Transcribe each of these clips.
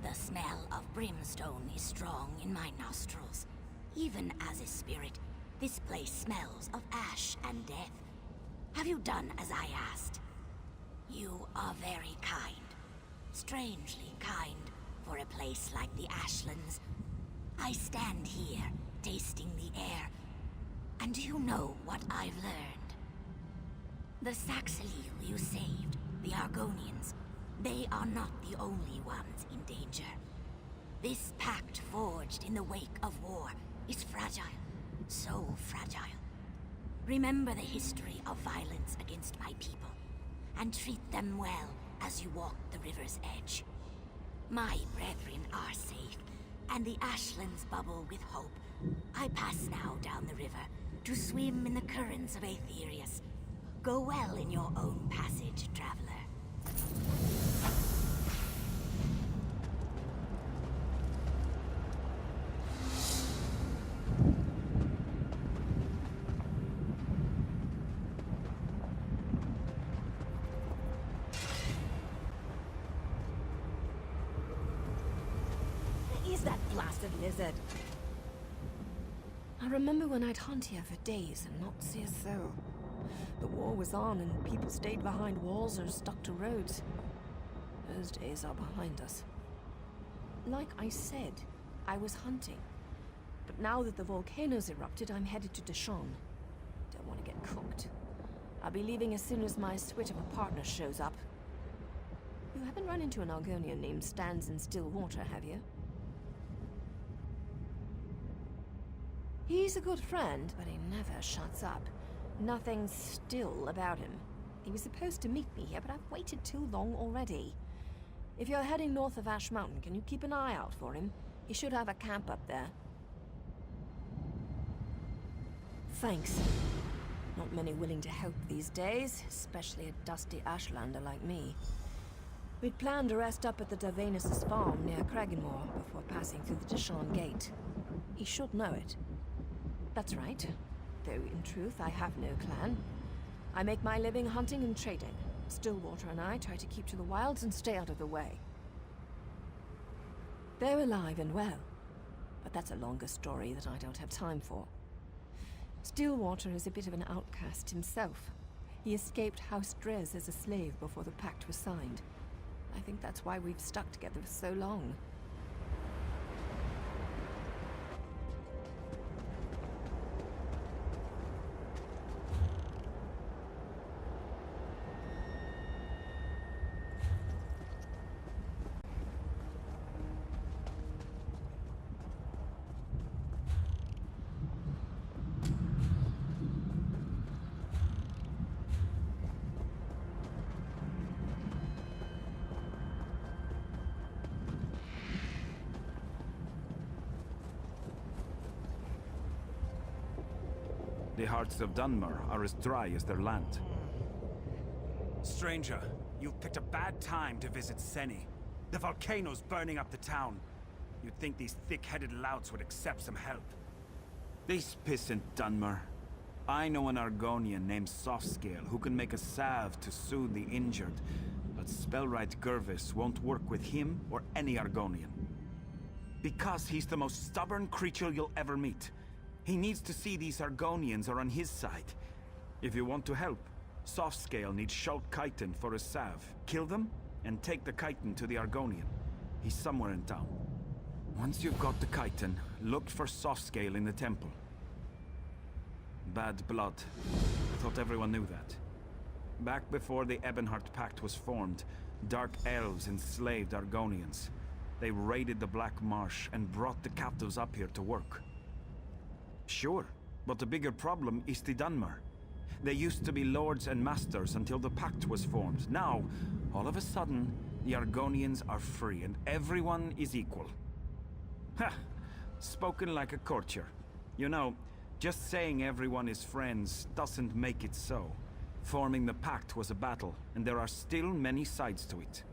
The smell of brimstone is strong in my nostrils. Even as a spirit, this place smells of ash and death. Have you done as I asked? You are very kind. Strangely kind for a place like the Ashlands. I stand here, tasting the air. And do you know what I've learned? The Saxilil you saved, the Argonians, they are not the only ones in danger. This pact forged in the wake of war is fragile. So fragile. Remember the history of violence against my people, and treat them well as you walk the river's edge. My brethren are safe, and the Ashlands bubble with hope. I pass now down the river to swim in the currents of Aetherius. Go well in your own passage, traveler. That blasted lizard. I remember when I'd hunt here for days and not see a soul. The war was on and people stayed behind walls or stuck to roads. Those days are behind us. Like I said, I was hunting. But now that the volcano's erupted, I'm headed to Deshawn. Don't want to get cooked. I'll be leaving as soon as my switch of a partner shows up. You haven't run into an Argonian named Stands in Stillwater, have you? He's a good friend, but he never shuts up. Nothing's still about him. He was supposed to meet me here, but I've waited too long already. If you're heading north of Ash Mountain, can you keep an eye out for him? He should have a camp up there. Thanks. Not many willing to help these days, especially a dusty Ashlander like me. We'd planned to rest up at the Davanus' farm near Cragganmore before passing through the Deshawn Gate. He should know it. That's right. Though in truth, I have no clan. I make my living hunting and trading. Stillwater and I try to keep to the wilds and stay out of the way. They're alive and well, but that's a longer story that I don't have time for. Stillwater is a bit of an outcast himself. He escaped House Drez as a slave before the pact was signed. I think that's why we've stuck together for so long. The hearts of Dunmer are as dry as their land. Stranger, you've picked a bad time to visit Seni. The volcano's burning up the town. You'd think these thick-headed louts would accept some help. This pissant Dunmer. I know an Argonian named Softscale who can make a salve to soothe the injured, but Spellwright Gervis won't work with him or any Argonian. Because he's the most stubborn creature you'll ever meet. He needs to see these Argonians are on his side. If you want to help, Softscale needs Shult Chiton for a salve. Kill them, and take the Chiton to the Argonian. He's somewhere in town. Once you've got the Chiton, look for Softscale in the temple. Bad blood. I thought everyone knew that. Back before the Ebonheart Pact was formed, Dark Elves enslaved Argonians. They raided the Black Marsh and brought the captives up here to work. Sure, but the bigger problem is the Dunmer. They used to be lords and masters until the pact was formed. Now, all of a sudden, the Argonians are free and everyone is equal. Ha! Spoken like a courtier. You know, just saying everyone is friends doesn't make it so. Forming the pact was a battle, and there are still many sides to it.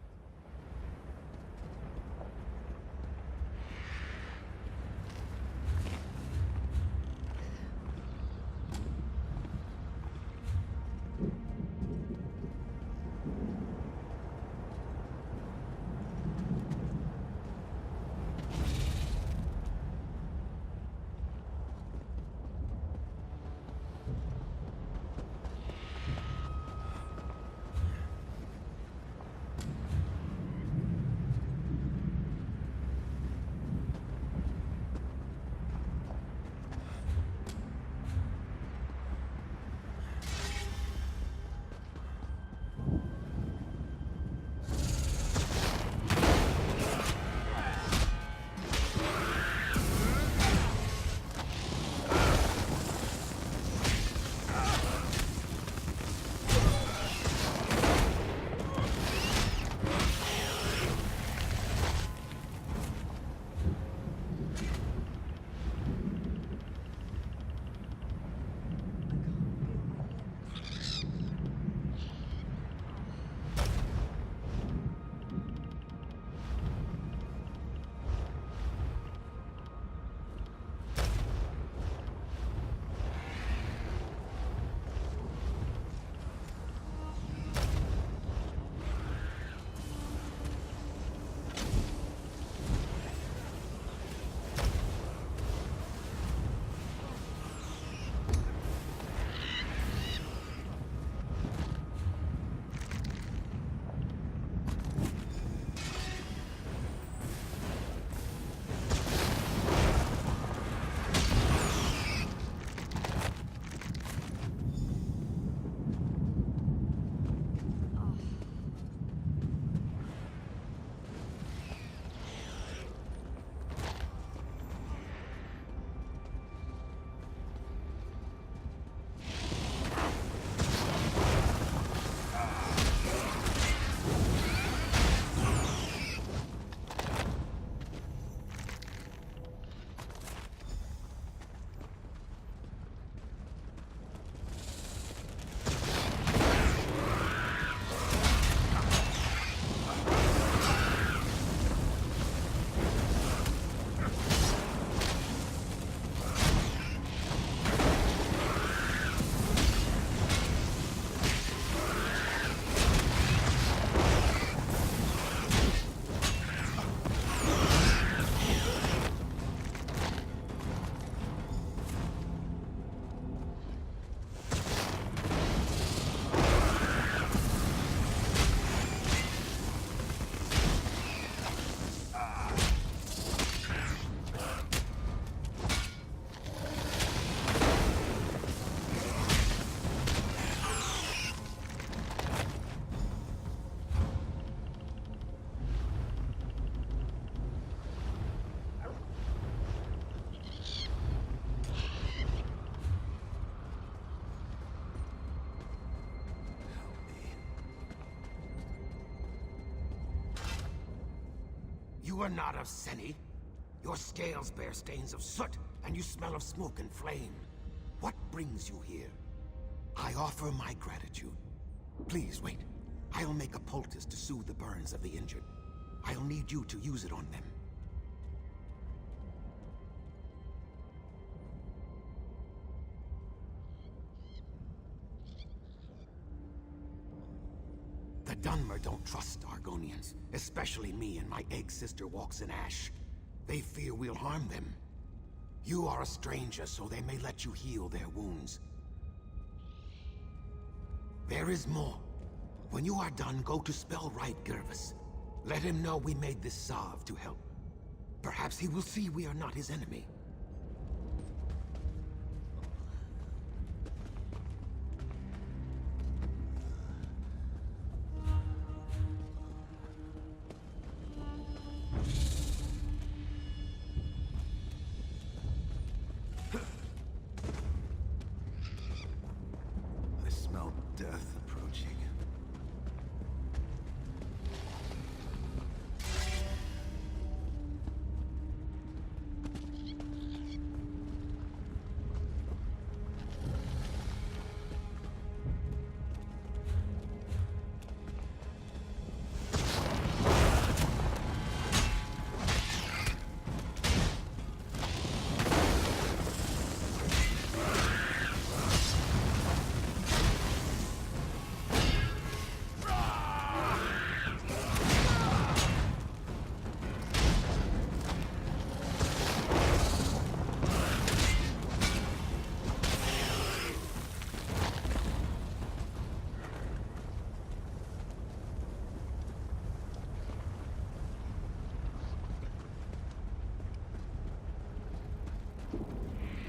You are not of Seni. Your scales bear stains of soot, and you smell of smoke and flame. What brings you here? I offer my gratitude. Please wait. I'll make a poultice to soothe the burns of the injured. I'll need you to use it on them. The Dunmer don't trust Argonians, especially me and my egg sister walks in ash. They fear we'll harm them. You are a stranger, so they may let you heal their wounds. There is more. When you are done, go to Spellwright Gervis. Let him know we made this salve to help. Perhaps he will see we are not his enemy. I smell death approaching.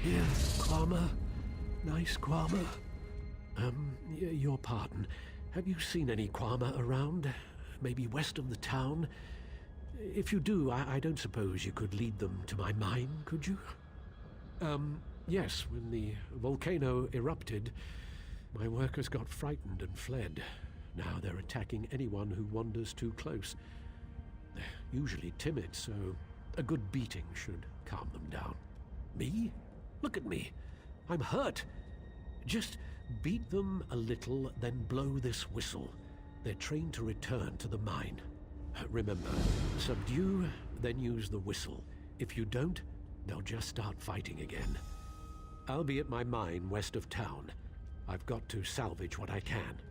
Here, Kwama. Nice Kwama. Your pardon. Have you seen any Kwama around? Maybe west of the town? If you do, I don't suppose you could lead them to my mine, could you? Yes, when the volcano erupted, my workers got frightened and fled. Now they're attacking anyone who wanders too close. They're usually timid, so a good beating should calm them down. Me? Look at me. I'm hurt. Just beat them a little, then blow this whistle. They're trained to return to the mine. Remember, subdue, then use the whistle. If you don't, they'll just start fighting again. I'll be at my mine west of town. I've got to salvage what I can.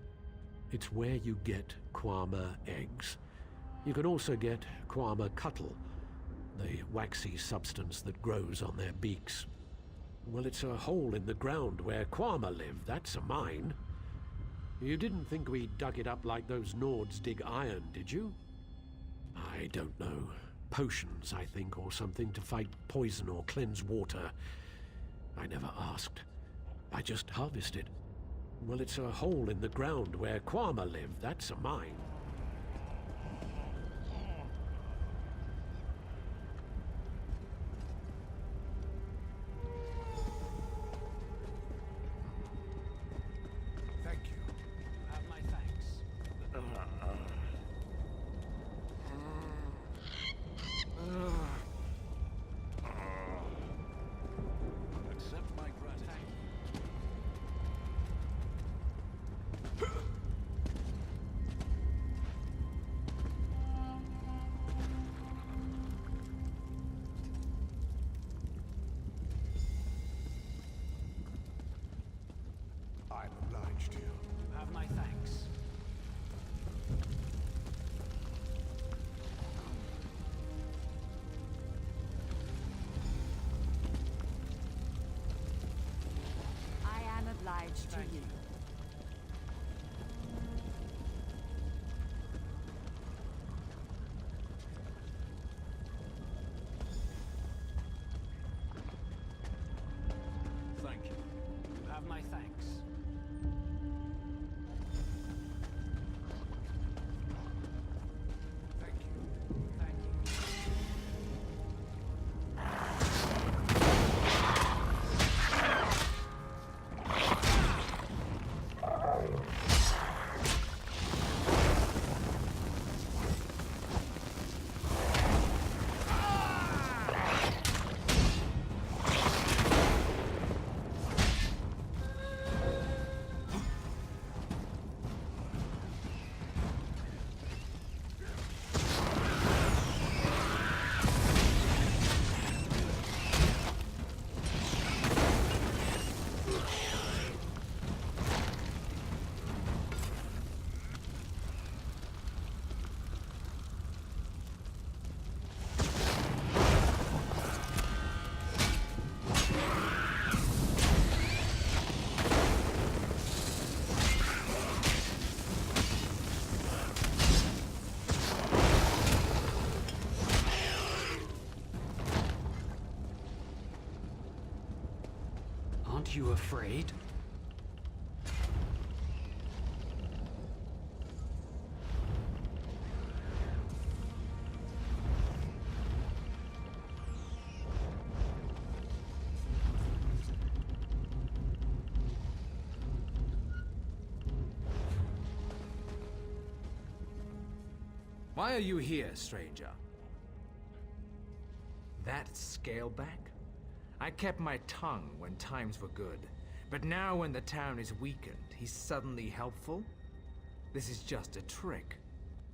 It's where you get Kwama eggs. You can also get Kwama cuttle, the waxy substance that grows on their beaks. Well, it's a hole in the ground where Kwama live. That's a mine. You didn't think we dug it up like those Nords dig iron, did you? I don't know. Potions, I think, or something to fight poison or cleanse water. I never asked. I just harvested. Well, it's a hole in the ground where Kwama live. That's a mine. Thank you. You have my thanks. Accept my gratitude. I'm obliged to you. You have my thanks. I am obliged to you. Thank you. You have my thanks. Thank you. Thank you. Aren't you afraid? Why are you here, stranger? That Scaleback? I kept my tongue when times were good, but now when the town is weakened, he's suddenly helpful? This is just a trick.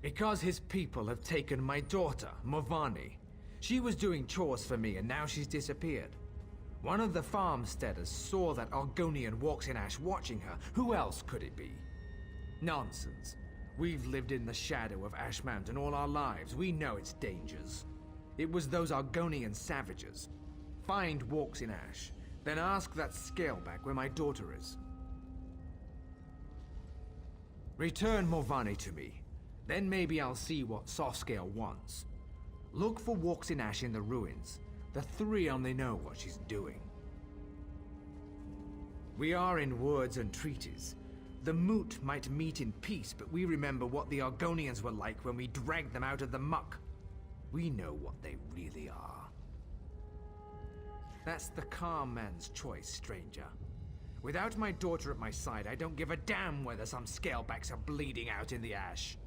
Because his people have taken my daughter, Morvani. She was doing chores for me and now she's disappeared. One of the farmsteaders saw that Argonian walks in ash watching her. Who else could it be? Nonsense. We've lived in the shadow of Ash Mountain all our lives. We know its dangers. It was those Argonian savages. Find Walks in Ash, then ask that Scaleback where my daughter is. Return Morvani to me. Then maybe I'll see what Softscale wants. Look for Walks in Ash in the ruins. The three only know what she's doing. We are in words and treaties. The Moot might meet in peace, but we remember what the Argonians were like when we dragged them out of the muck. We know what they really are. That's the calm man's choice, stranger. Without my daughter at my side, I don't give a damn whether some Scalebacks are bleeding out in the ash.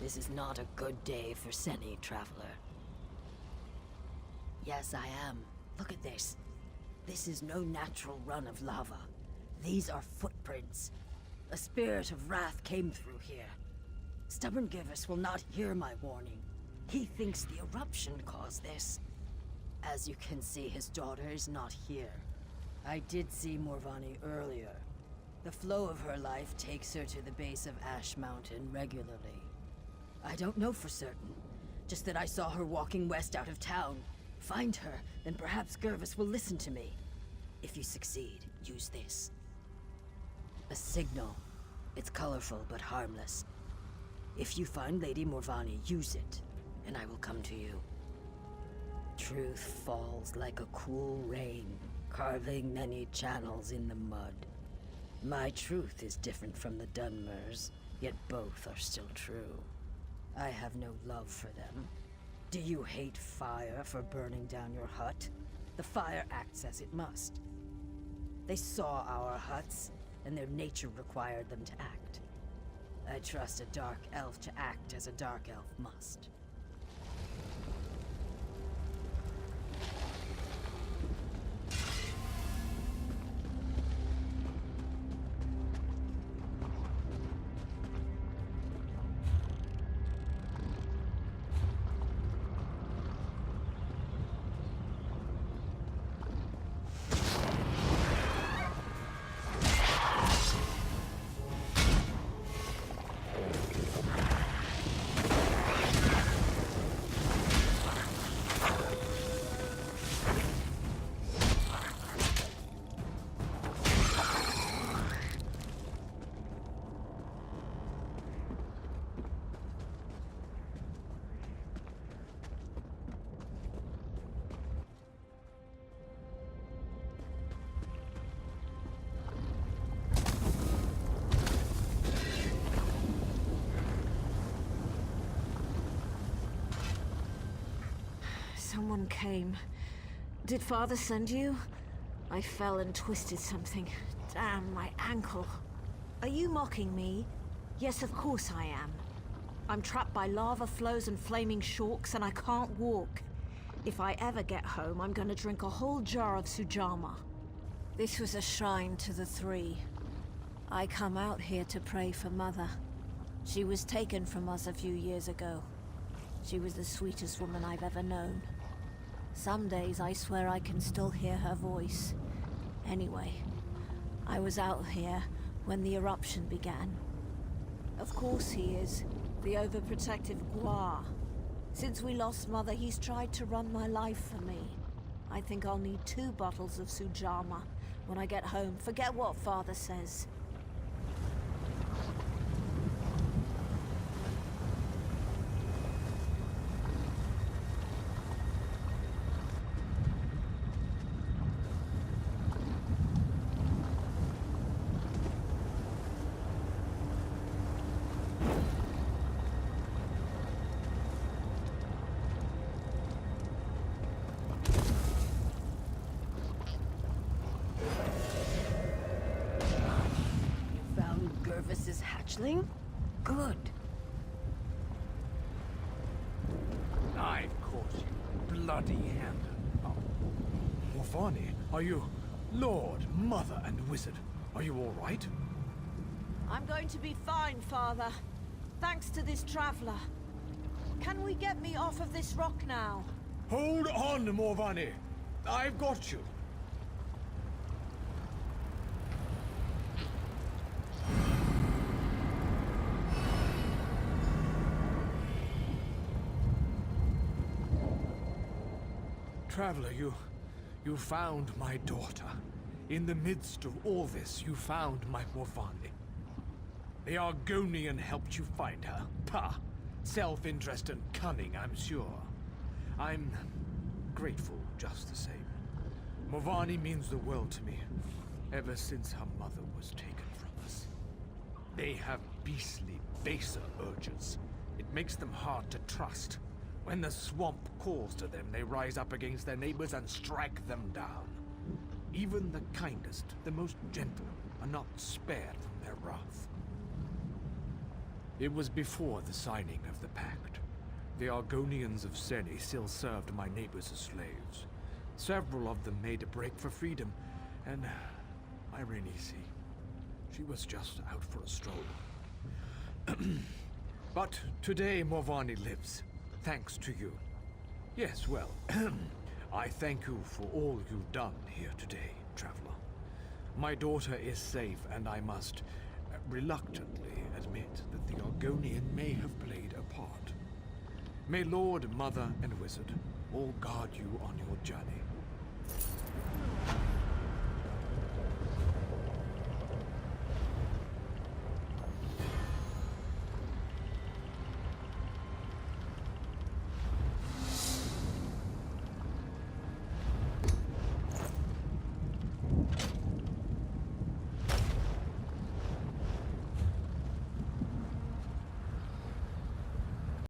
This is not a good day for Seni, traveler. Yes, I am. Look at this. This is no natural run of lava. These are footprints. A spirit of wrath came through here. Stubborn Givus will not hear my warning. He thinks the eruption caused this. As you can see, his daughter is not here. I did see Morvani earlier. The flow of her life takes her to the base of Ash Mountain regularly. I don't know for certain, just that I saw her walking west out of town. Find her, then perhaps Gervis will listen to me. If you succeed, use this. A signal. It's colorful but harmless. If you find Lady Morvani, use it, and I will come to you. Truth falls like a cool rain, carving many channels in the mud. My truth is different from the Dunmers, yet both are still true. I have no love for them. Do you hate fire for burning down your hut? The fire acts as it must. They saw our huts, and their nature required them to act. I trust a dark elf to act as a dark elf must. someone came. Did Father send you? I fell and twisted something. Damn, my ankle. Are you mocking me? Yes, of course I am. I'm trapped by lava flows and flaming shorks, and I can't walk. If I ever get home, I'm gonna drink a whole jar of Sujama. This was a shrine to the three. I come out here to pray for Mother. She was taken from us a few years ago. She was the sweetest woman I've ever known. Some days I swear I can still hear her voice. Anyway, I was out here when the eruption began. Of course he is. The overprotective Gua. Since we lost Mother, he's tried to run my life for me. I think I'll need 2 bottles of Sujama when I get home. Forget what Father says. Gervis's hatchling? Good. I've caught you, bloody-handed. Oh. Morvani, are you... Lord, Mother, and Wizard, are you all right? I'm going to be fine, Father. Thanks to this traveler. Can we get me off of this rock now? Hold on, Morvani. I've got you. Traveler, you found my daughter. In the midst of all this, you found my Morvani. The Argonian helped you find her. Pah! Self-interest and cunning, I'm sure. I'm grateful just the same. Morvani means the world to me, ever since her mother was taken from us. They have beastly, baser urges. It makes them hard to trust. When the swamp calls to them, they rise up against their neighbors and strike them down. Even the kindest, the most gentle, are not spared from their wrath. It was before the signing of the pact. The Argonians of Seni still served my neighbors as slaves. Several of them made a break for freedom, and Irene, she was just out for a stroll. But today Morvani lives. Thanks to you. Yes, well, I thank you for all you've done here today, Traveler. My daughter is safe, and I must reluctantly admit that the Argonian may have played a part. May Lord, Mother, and Wizard all guard you on your journey.